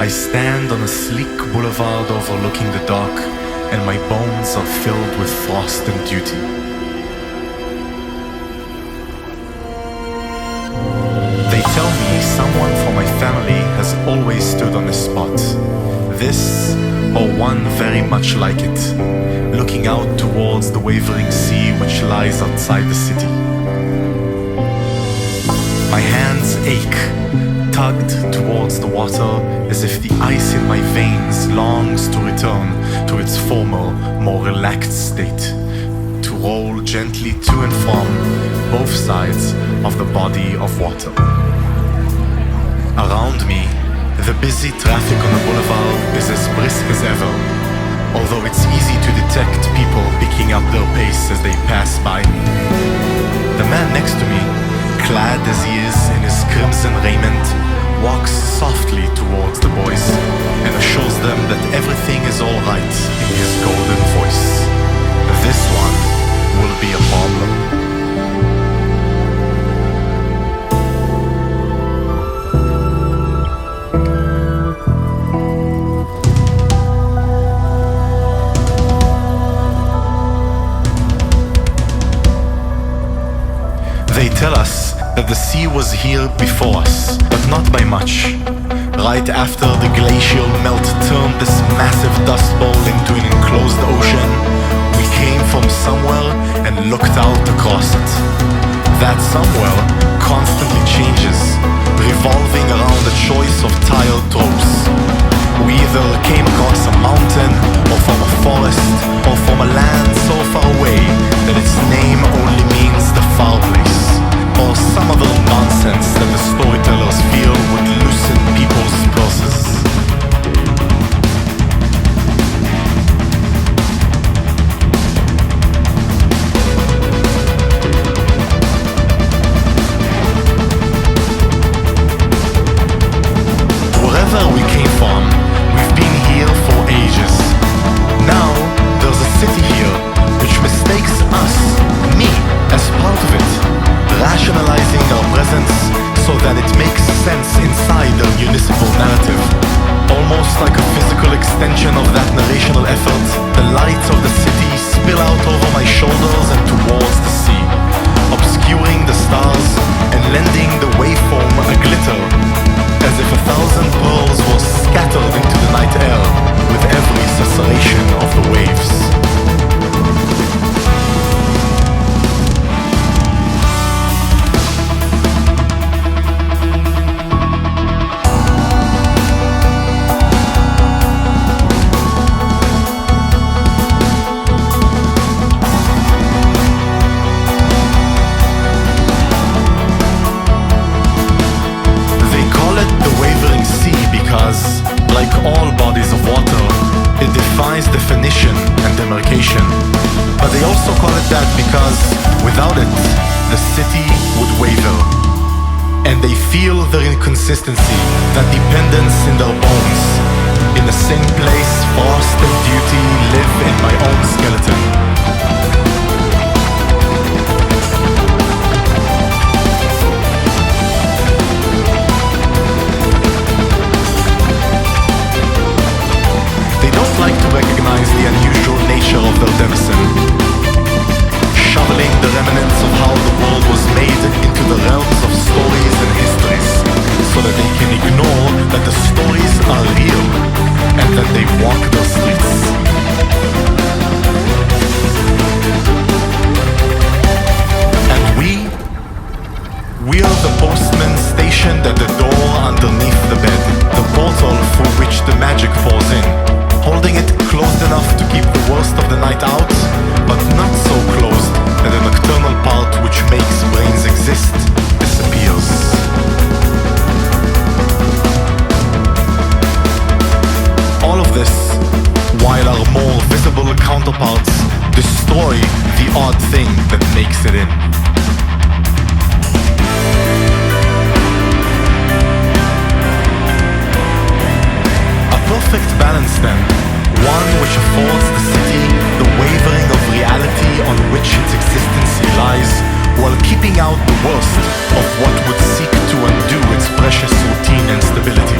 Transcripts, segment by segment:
I stand on a sleek boulevard overlooking the dock, and my bones are filled with frost and duty. They tell me someone from my family has always stood on this spot. This, or one very much like it, looking out towards the wavering sea which lies outside the city. My hands ache, tugged towards the water as if the ice in my veins longs to return to its former, more relaxed state, to roll gently to and from both sides of the body of water. Around me, the busy traffic on the boulevard is as brisk as ever, although it's easy to detect people picking up their pace as they pass by me. The man next to me, clad as he is in his crimson raiment, walks softly towards the boys and assures them that everything is all right in his golden voice. This one will be a problem. They tell us that the sea was here before us, but not by much. Right after the glacial melt turned this massive dust bowl into an enclosed ocean, we came from somewhere and looked out across it. That somewhere constantly changes, revolving around a choice of tiled tropes. We either came across a mountain, or from a forest, or from a land so far away that its name only means the far place, or some other nonsense that the storytellers feel would loosen people's purses. Wherever we came from, we've been here for ages. Now, there's a city here which mistakes us, me, as part of it, rationalizing our presence so that it makes sense inside their municipal narrative. Almost like a physical extension of that narrational effort, the lights of the city spill out over my shoulders and towards the sea, obscuring the stars and lending the waveform a glitter, as if 1,000 pearls were scattered into the night air with every susurration of the waves. Like all bodies of water, it defies definition and demarcation. But they also call it that because, without it, the city would waver. And they feel their inconsistency, that dependence in their bones. In the same place, frost and duty live in my own skeleton. Like to recognize the unusual nature of their denison, shoveling the remnants of how the world was made into the realms of stories and histories, so that they can ignore that the stories are real and that they walk the streets. And we are the postmen stationed at the door underneath the bed, the portal through which the magic pours in, holding it closed enough to keep the worst of the night out, but not so closed that the nocturnal part which makes brains exist disappears. All of this, while our more visible counterparts destroy the odd thing that makes it in. Perfect balance then, one which affords the city the wavering of reality on which its existence relies, while keeping out the worst of what would seek to undo its precious routine and stability,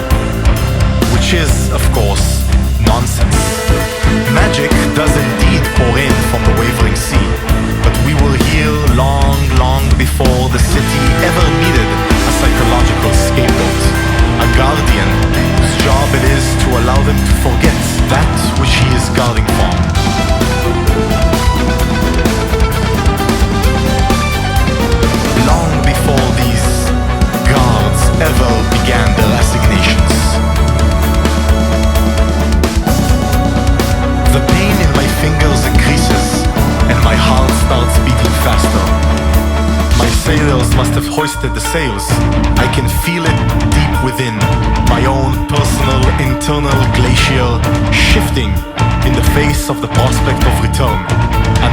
which which is, of course, nonsense. Magic does indeed pour in from the wavering sea, but we were here long, long before the city ever needed a psychological scapegoat, a guardian whose job it is to allow them to forget that which he is guarding from. Long before these guards ever began their assignations. The pain in my fingers increases, and my heart starts beating faster. My sailors must have hoisted the sails. I can feel it deep within, my own personal internal glacier shifting in the face of the prospect of return.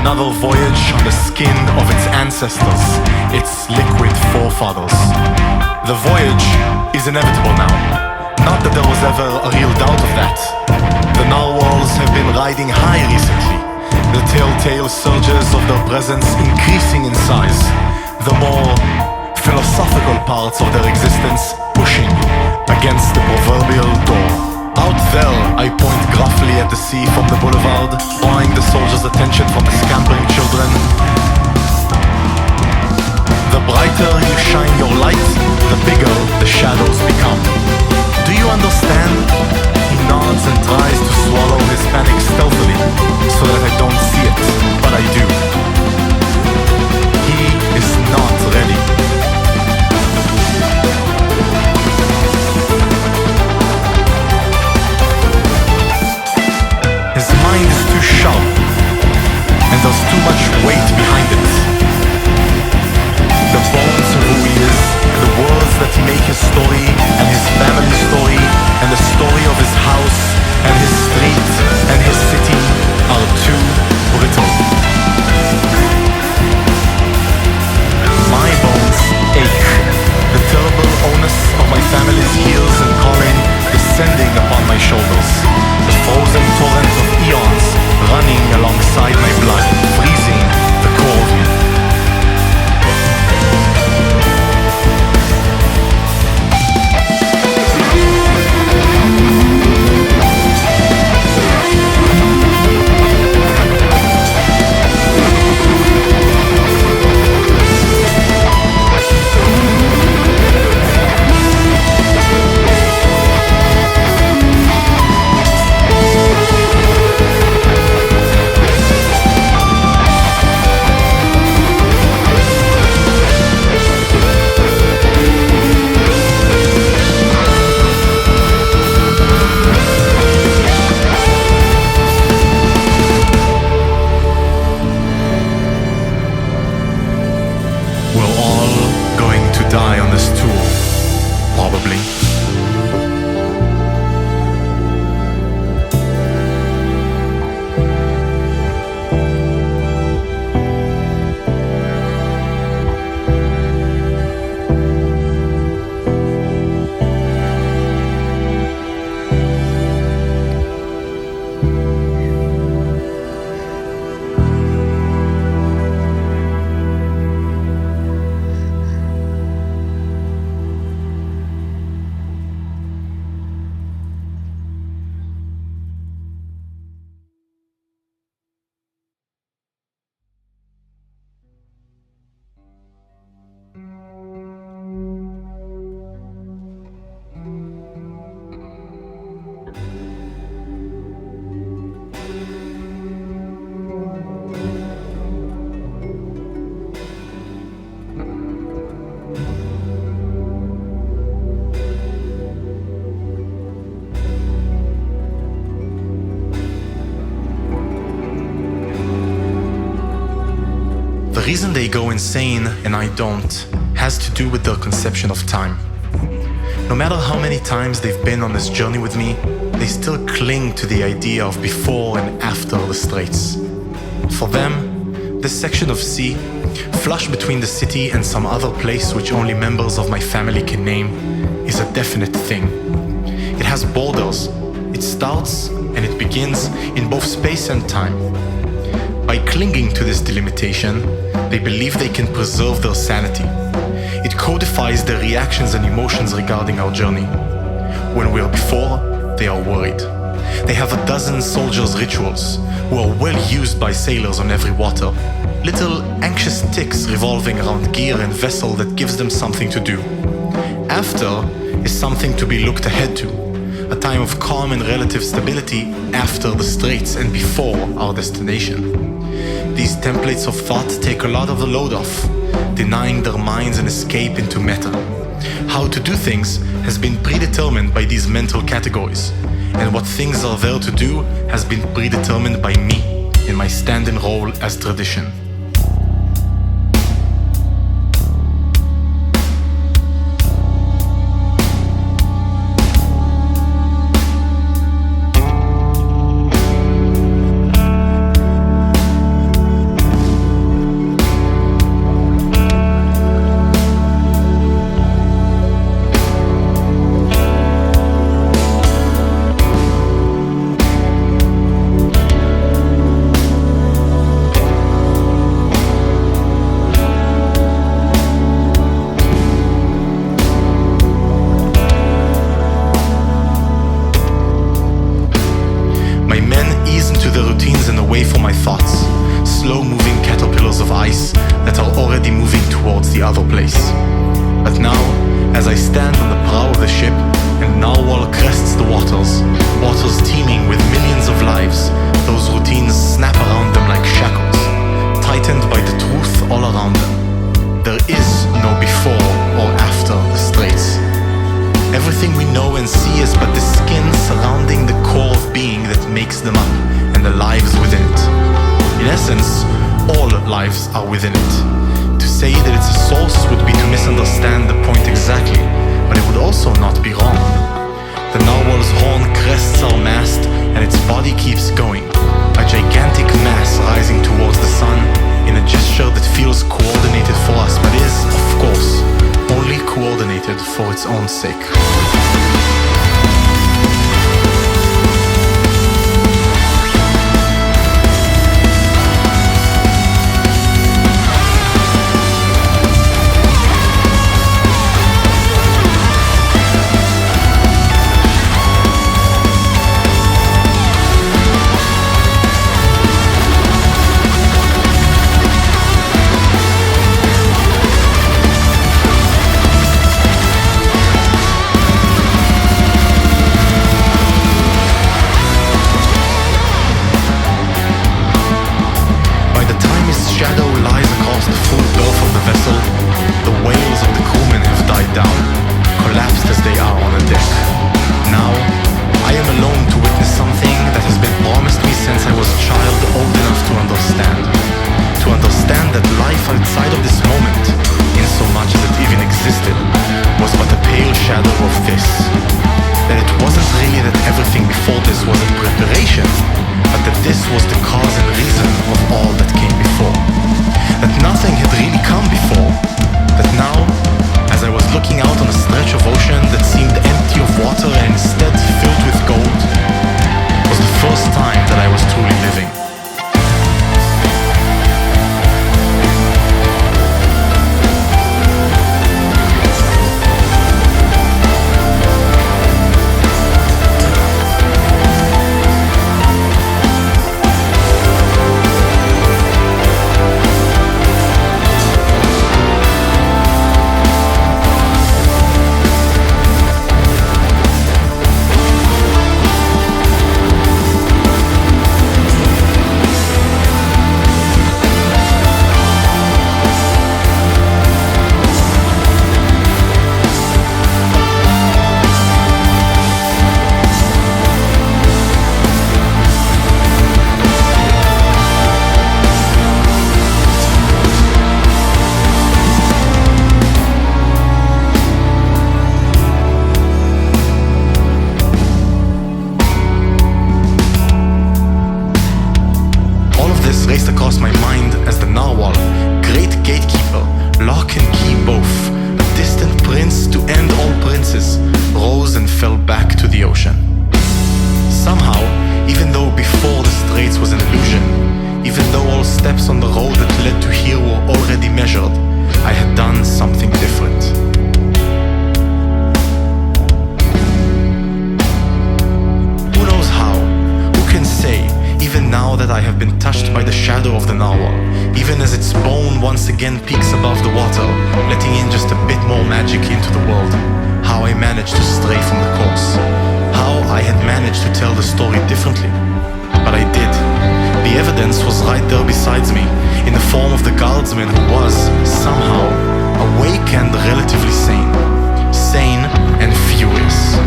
Another voyage on the skin of its ancestors, its liquid forefathers. The voyage is inevitable now. Not that there was ever a real doubt of that. The narwhals have been riding high recently, the telltale surges of their presence increasing in size, the more philosophical parts of their existence pushing against the proverbial door. Out there, I point gruffly at the sea from the boulevard, drawing the soldiers' attention from the scampering children. The brighter you shine your light, the bigger the shadows become. Do you understand? He nods and tries to swallow his panic stealthily, so that I don't see it, but I do. He is not ready. His mind is too sharp, and there's too much weight behind it. The bones of who he is, and the words that make his story, and his family story, and the story of his house, and his street, and his city are too brittle. My bones ache. The terrible onus of my family's years and calling descending upon my shoulders. The frozen torrent of eons running alongside my blood, freezing the core of me. The reason they go insane and I don't has to do with their conception of time. No matter how many times they've been on this journey with me, they still cling to the idea of before and after the Straits. For them, this section of sea, flush between the city and some other place which only members of my family can name, is a definite thing. It has borders. It starts and it begins in both space and time. By clinging to this delimitation, they believe they can preserve their sanity. It codifies their reactions and emotions regarding our journey. When we're before, they are worried. They have a dozen soldiers' rituals, who are well used by sailors on every water. Little anxious ticks revolving around gear and vessel that gives them something to do. After is something to be looked ahead to, a time of calm and relative stability after the straits and before our destination. These templates of thought take a lot of the load off, denying their minds an escape into meta. How to do things has been predetermined by these mental categories, and what things are there to do has been predetermined by me in my stand-in role as tradition. For its own sake. again peaks above the water, letting in just a bit more magic into the world. How I managed to stray from the course. How I had managed to tell the story differently. But I did. The evidence was right there besides me, in the form of the guardsman who was, somehow, awake and relatively sane. Sane and furious.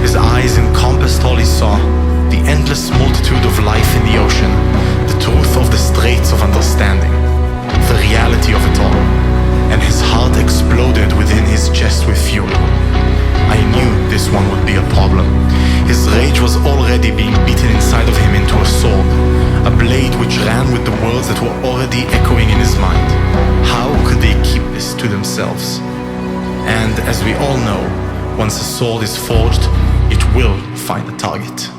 His eyes encompassed all he saw, the endless multitude of life in the ocean, the truth of the Straits of Understanding, the reality of it all, and his heart exploded within his chest with fury. I knew this one would be a problem. His rage was already being beaten inside of him into a sword, a blade which ran with the words that were already echoing in his mind. How could they keep this to themselves? And as we all know, once a sword is forged, it will find a target.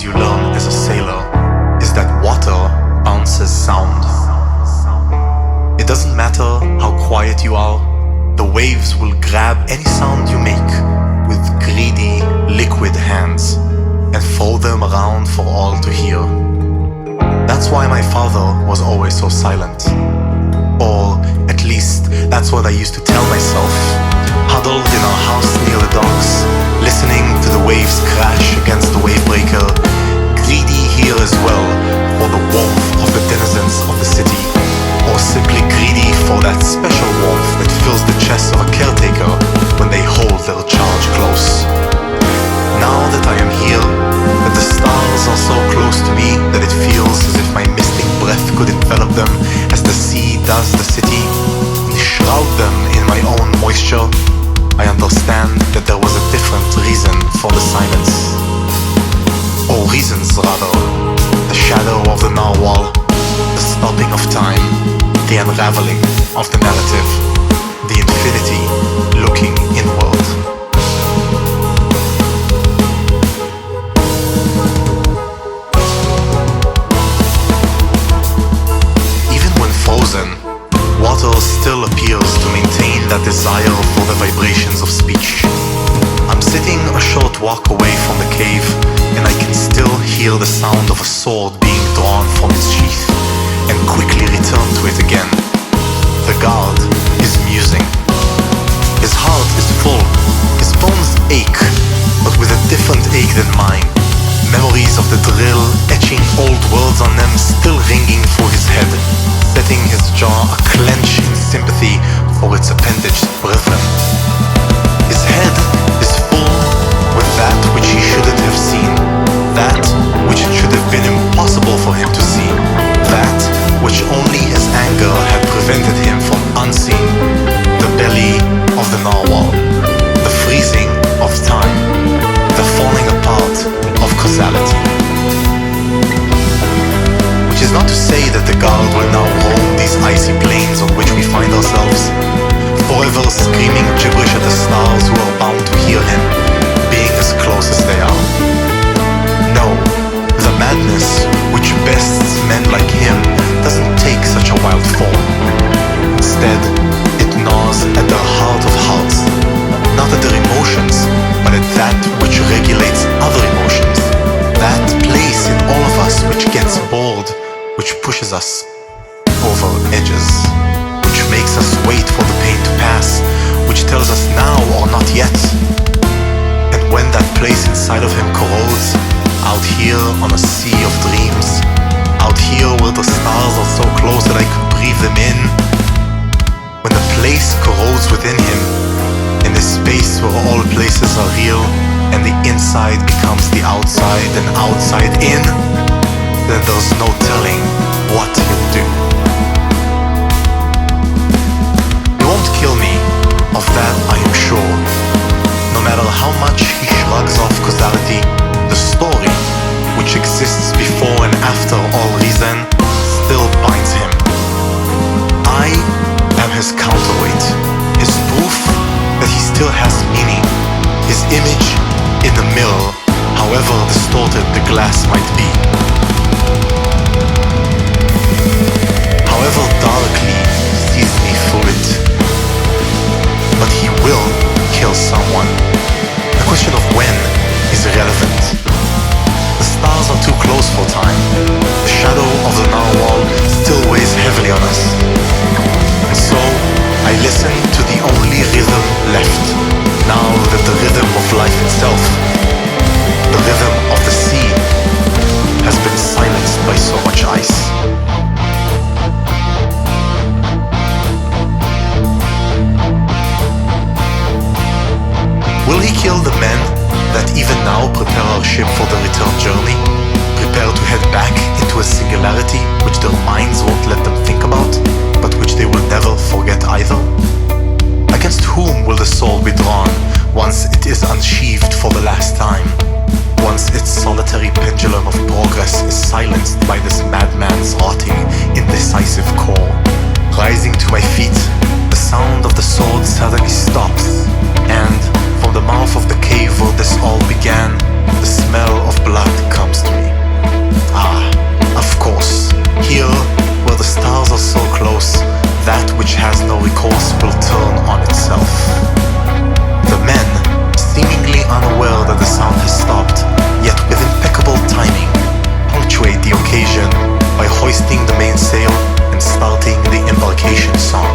You learn as a sailor is that water bounces sound. It doesn't matter how quiet you are, the waves will grab any sound you make with greedy, liquid hands and throw them around for all to hear. That's why my father was always so silent. Or at least that's what I used to tell myself, huddled in our house near the docks, listening to the waves crash against the wave breaker, greedy here as well for the warmth of the denizens of the city, or simply greedy for that special warmth that fills the chest of a caretaker when they hold their charge close. Now that I am here, that the stars are so close to me that it feels as if my mystic breath could envelop them as the sea does the city, and shroud them in my own moisture, I understand that there was a different reason for the silence. Or reasons, rather. The shadow of the narwhal, the stopping of time, the unraveling of the narrative, the infinity looking inward. Even when frozen, water still appears to maintain that desire for the vibrations of speech. I'm sitting a short walk away from the cave, and I can still hear the sound of a sword being drawn from its sheath, and quickly return to it again. The guard is musing. His heart is full, his bones ache, but with a different ache than mine. Memories of the drill, etching old words on them, still ringing through his head, setting his jaw a clench in sympathy for its appendaged brethren. His head is full with that which he shouldn't have seen, that which it should have been impossible for him to see, that which only his anger had prevented him from unseeing, the belly of the narwhal, the freezing of time, the falling apart of causality. Which is not to say that the guard will now roam these icy plains on which we find ourselves, forever screaming gibberish at the stars who are bound to hear him, being as close as they are. No, the madness which bests men like him doesn't take such a wild form. Instead, it gnaws at their heart of hearts, not at their emotions, but at that which regulates other emotions, that place in all of us which gets bored, which pushes us over edges, which makes us wait for the pain to pass, which tells us now or not yet. And when that place inside of him corrodes, out here on a sea of dreams, out here where the stars are so close that I could breathe them in, explodes within him, in this space where all places are real, and the inside becomes the outside and outside in, then there's no telling what he'll do. He won't kill me, of that I am sure. No matter how much he shrugs off causality, the story, which exists before and after all reason, still binds him. I am his counterweight, his proof that he still has meaning, his image in the mirror, however distorted the glass might be. However darkly he sees me through it. But he will kill someone. The question of when is irrelevant. The stars are too close for time. The shadow of the narwhal still weighs heavily on us. And so I listen to the only rhythm left, now that the rhythm of life itself, the rhythm of the sea, has been silenced by so much ice. Will he kill the men that even now prepare our ship for the return journey? Prepare to head back into a singularity which their minds won't let them think about, but which they will never forget either? Against whom will the sword be drawn once it is unsheathed for the last time? Once its solitary pendulum of progress is silenced by this madman's rotting, indecisive core. Rising to my feet, the sound of the sword suddenly stops, and from the mouth of the cave where this all began, the smell of blood comes to me. Ah, of course, here where the stars are so close, that which has no recourse will turn on itself. The men, seemingly unaware that the sound has stopped, yet with impeccable timing, punctuate the occasion by hoisting the mainsail and starting the embarkation song.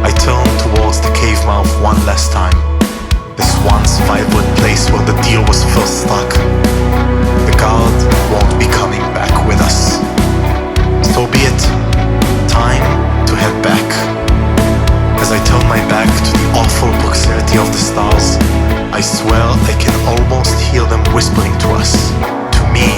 I turn towards the cave mouth one last time, this once vibrant place where the deal was first struck. The guard won't be coming back with us. So be it. Time to head back. As I turn my back to the awful proximity of the stars, I swear I can almost hear them whispering to us, to me,